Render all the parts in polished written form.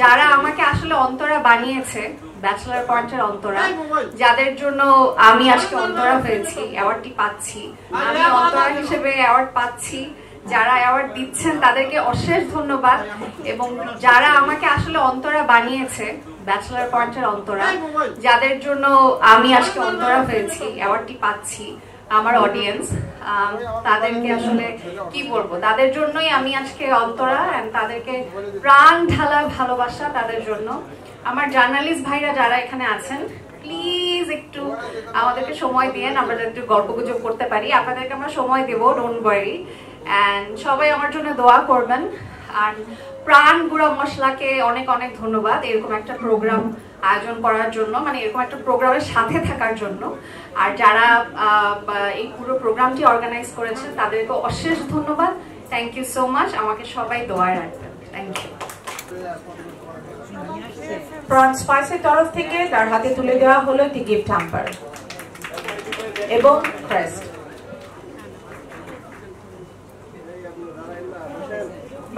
যারা আমাকে আসলে অন্তরা বানিয়েছে, ব্যাচেলর পয়েন্টের অন্তরা, যাদের জন্য আমি আজকে অন্তরা হয়েছি, অ্যাওয়ার্ডটি পাচ্ছি, আমি অন্তরা হিসেবে অ্যাওয়ার্ড পাচ্ছি। যারা অ্যাওয়ার্ড দিচ্ছেন তাদেরকে অশেষ ধন্যবাদ। এবং যারা আমাকে আসলে অন্তরা বানিয়েছে, ব্যাচেলর পয়েন্টের অন্তরা, যাদের জন্য আমি আজকে অন্তরা হয়েছি, অ্যাওয়ার্ডটি পাচ্ছি, আমার অডিয়েন্স, তাদেরকে আসলে কি বলবো, তাদের জন্যই আমি আজকে অন্তরা। তাদেরকে প্রাণ ঢালা ভালোবাসা তাদের জন্য। আমার জার্নালিস্ট ভাইরা যারা এখানে আছেন, প্লিজ একটু আমাদেরকে সময় দিয়েন, আমরা একটু গল্পগুজব করতে পারি। আপনাদেরকে আমরা সময় দেবো, ডোন্ট ওয়ারি। অ্যান্ড সবাই আমার জন্য দোয়া করবেন। আর প্রাণ গুঁড়া মশলাকে অনেক অনেক ধন্যবাদ এরকম একটা প্রোগ্রাম আয়োজন করার জন্য, মানে এরকম একটা প্রোগ্রামের সাথে থাকার জন্য। আর যারা এই পুরো প্রোগ্রামটি অর্গানাইজ করেছেন তাদেরকে অশেষ ধন্যবাদ। Thank you so much. আমাকে সবাই দোয়ায় রাখবেন। Thank you. প্রাণ স্পাইসের তরফ থেকে তার হাতে তুলে দেওয়া হলো একটি গিফট হ্যাম্পার এবং ক্রেস্ট।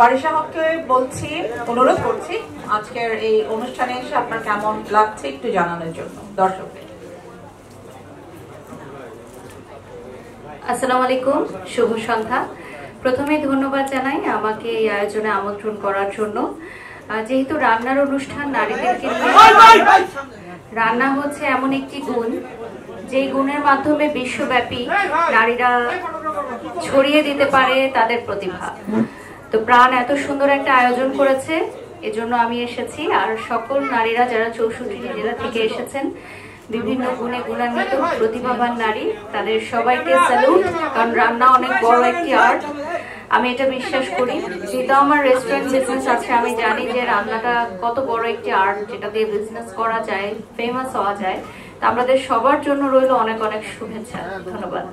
বারিশা হককে বলছি, অনুরোধ করছি আজকের এই অনুষ্ঠানে এসে আপনার কেমন লাগছে একটু জানানোর জন্য দর্শকদের। আসসালামু আলাইকুম, শুভ সন্ধ্যা। প্রথমে ধন্যবাদ জানাই আমাকে এই আয়োজনে আমন্ত্রণ করার জন্য। যেহেতু রান্নার অনুষ্ঠান, নারীদেরকে রান্না হচ্ছে এমন একটি গুণ যেই গুণের মাধ্যমে বিশ্বব্যাপী নারীরা ছড়িয়ে দিতে পারে তাদের প্রতিভা। তো প্রাণ এত সুন্দর একটা আয়োজন করেছে, এজন্য আমি এসেছি। আর সকল নারীরা যারা 64 জেলা থেকে এসেছেন, বিভিন্ন গুণে গুণান্বিত প্রতিভাবান নারী, তাদের সবাইকে স্যালুট। কারণ রান্না অনেক বড় একটি আর্ট, আমি এটা বিশ্বাস করি। যেহেতু আমার রেস্টুরেন্ট বিজনেস আছে, আমি জানি যে রান্নাটা কত বড় একটি আর্ট, যেটা দিয়ে বিজনেস করা যায়, ফেমাস হওয়া যায়। তা আমাদের সবার জন্য রইল অনেক অনেক শুভেচ্ছা। ধন্যবাদ।